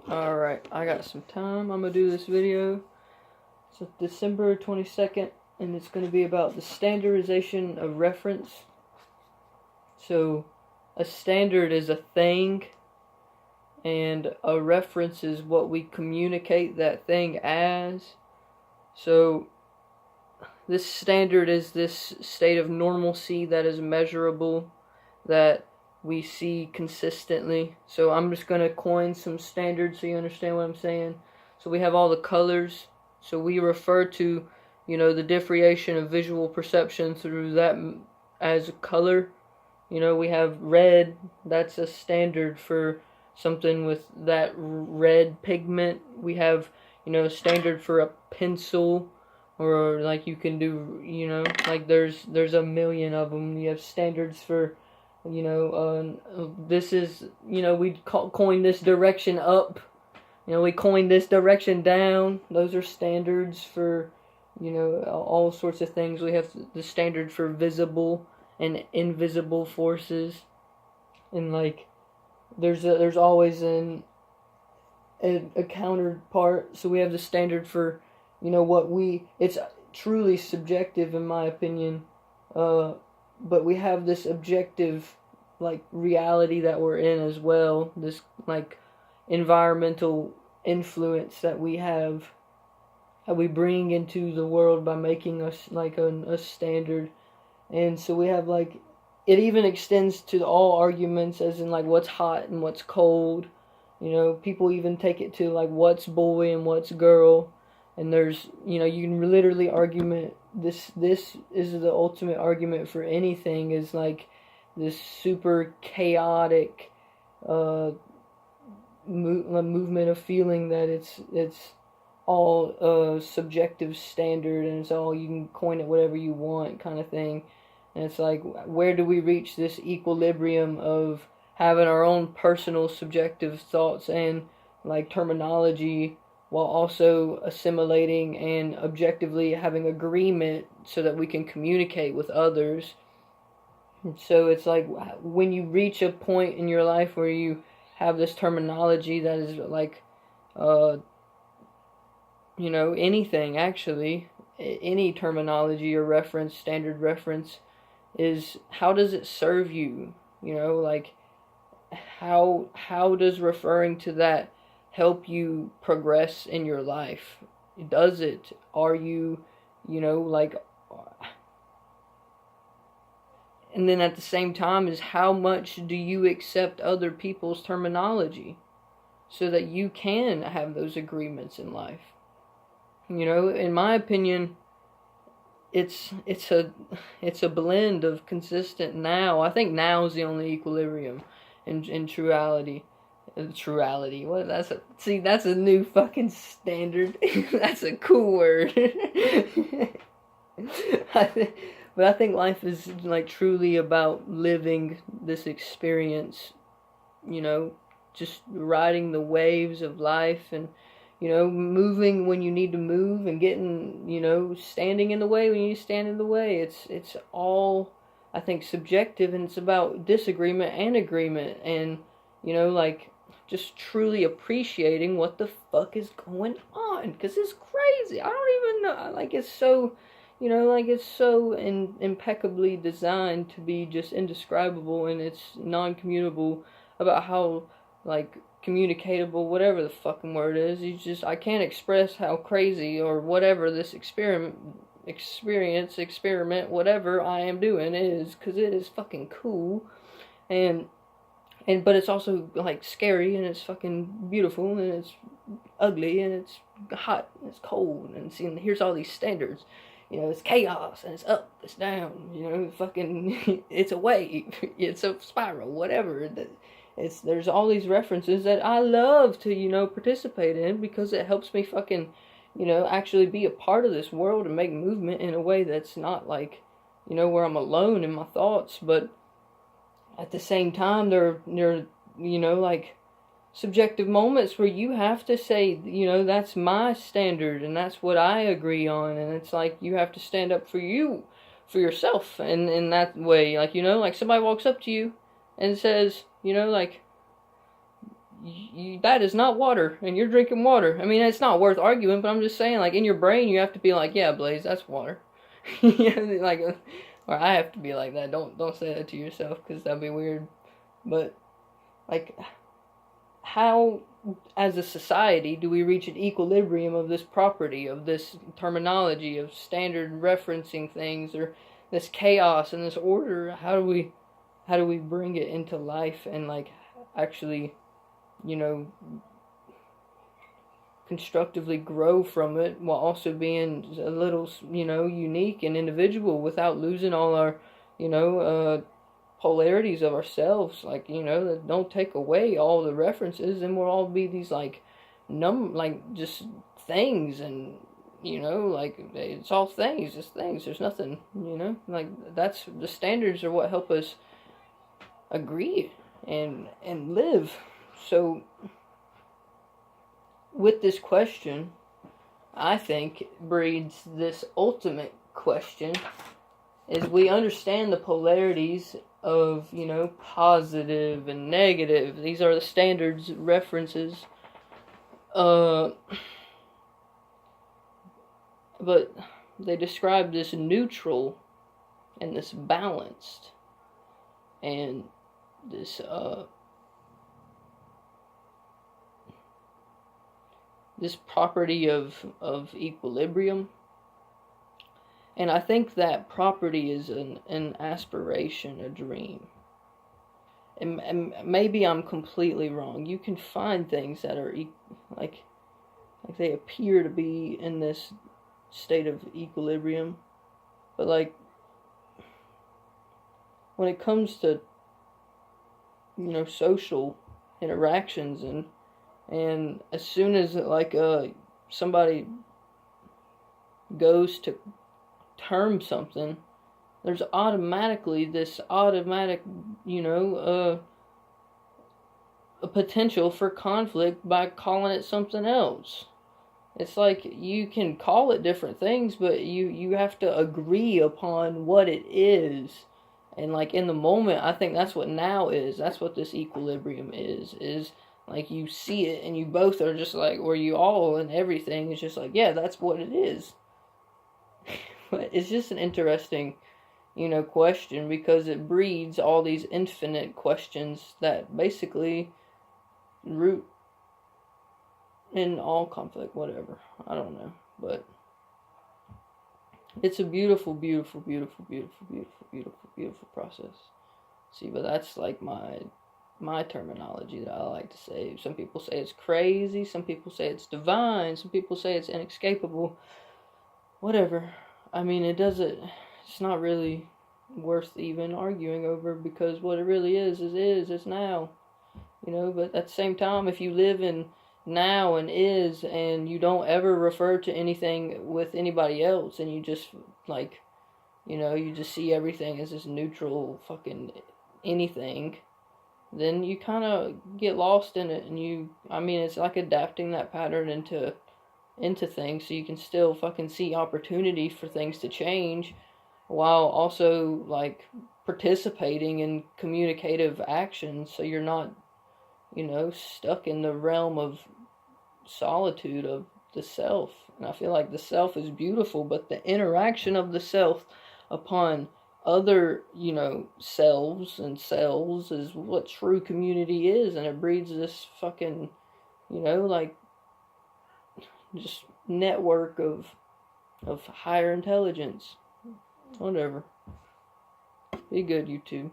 Alright, I got some time. I'm gonna do this video. It's December 22nd, and it's gonna be about the standardization of reference. So, a standard is a thing, and a reference is what we communicate that thing as. So, this standard is this state of normalcy that is measurable, that we see consistently. So I'm just going to coin some standards so you understand what I'm saying. So we have all the colors. So we refer to, the differentiation of visual perception through that as color. We have red. That's a standard for something with that red pigment. We have, a standard for a pencil, or like you can do, like there's a million of them. You have standards for, this is, we coin this direction up. We coin this direction down. Those are standards for, all sorts of things. We have the standard for visible and invisible forces. And like, there's always a counterpart. So we have the standard for, it's truly subjective in my opinion. But we have this objective, like, reality that we're in as well. This, like, environmental influence that we have, that we bring into the world by making us, like, a standard. And so we have, like, it even extends to all arguments, as in, like, what's hot and what's cold. People even take it to, like, what's boy and what's girl. And there's, you can literally argument, this is the ultimate argument for anything, is like this super chaotic movement of feeling that it's all a subjective standard, and it's all, you can coin it whatever you want kind of thing. And it's like, where do we reach this equilibrium of having our own personal subjective thoughts and, like, terminology, while also assimilating and objectively having agreement so that we can communicate with others. And so it's like, when you reach a point in your life where you have this terminology that is like, anything actually, any terminology or reference, standard reference, is how does it serve you? Like, how does referring to that help you progress in your life? Does it? Are you, like, and then at the same time is, how much do you accept other people's terminology so that you can have those agreements in life? In my opinion, it's a blend of consistent now. I think now is the only equilibrium in truality. Truality. What? That's a new fucking standard. That's a cool word. But I think life is, like, truly about living this experience. Just riding the waves of life, and moving when you need to move, and getting, standing in the way when you stand in the way. It's all, I think, subjective, and it's about disagreement and agreement, and like, just truly appreciating what the fuck is going on, because it's crazy. I don't even know, like, it's so, it's so impeccably designed to be just indescribable, and it's non-communicable about how, like, communicatable, whatever the fucking word is. I can't express how crazy or whatever this experiment, whatever I am doing is, because it is fucking cool. But it's also, like, scary, and it's fucking beautiful, and it's ugly, and it's hot, and it's cold, and here's all these standards. It's chaos, and it's up, it's down, fucking, it's a wave, it's a spiral, whatever. There's all these references that I love to, participate in, because it helps me fucking, actually be a part of this world and make movement in a way that's not like, where I'm alone in my thoughts. But at the same time, there like, subjective moments where you have to say, that's my standard, and that's what I agree on, and it's like, you have to stand up for yourself, and in that way, like, like, somebody walks up to you and says, like, that is not water, and you're drinking water. I mean, it's not worth arguing, but I'm just saying, like, in your brain, you have to be like, yeah, Blaze, that's water. Yeah, like, or I have to be like that. Don't say that to yourself, because that'd be weird. But, like, how, as a society, do we reach an equilibrium of this property, of this terminology, of standard referencing things, or this chaos and this order? How do we bring it into life and, like, actually, you know, constructively grow from it while also being a little, you know, unique and individual without losing all our, you know, polarities of ourselves? Like, you know, that don't take away all the references, and we'll all be these, like, like, just things, and, you know, like, it's all things, just things, there's nothing, you know, like, that's, the standards are what help us agree and live. So, with this question, I think breeds this ultimate question, is we understand the polarities of, you know, positive and negative. These are the standards references. But they describe this neutral and this balanced and this this property of equilibrium. And I think that property is an aspiration, a dream. And maybe I'm completely wrong. You can find things that are like they appear to be in this state of equilibrium, but, like, when it comes to, you know, social interactions, and as soon as, like, somebody goes to term something, there's automatically this automatic, you know, a potential for conflict by calling it something else. It's like, you can call it different things, but you have to agree upon what it is. And, like, in the moment, I think that's what now is. That's what this equilibrium is, like, you see it, and you both are just like, or you all and everything is just like, yeah, that's what it is. But it's just an interesting, you know, question, because it breeds all these infinite questions that basically root in all conflict, whatever. I don't know, but it's a beautiful, beautiful, beautiful, beautiful, beautiful, beautiful, beautiful process. See, but that's, like, my terminology that I like to say. Some people say it's crazy, some people say it's divine, some people say it's inescapable. Whatever. I mean, it's not really worth even arguing over, because what it really is it's now. You know, but at the same time, if you live in now and and you don't ever refer to anything with anybody else, and you just, like, you know, you just see everything as this neutral fucking anything, then you kind of get lost in it, and I mean, it's like adapting that pattern into things, so you can still fucking see opportunity for things to change, while also, like, participating in communicative actions, so you're not, you know, stuck in the realm of solitude of the self. And I feel like the self is beautiful, but the interaction of the self upon other, you know, selves and cells is what true community is, and it breeds this fucking, you know, like, just network of higher intelligence. Whatever. Be good, YouTube.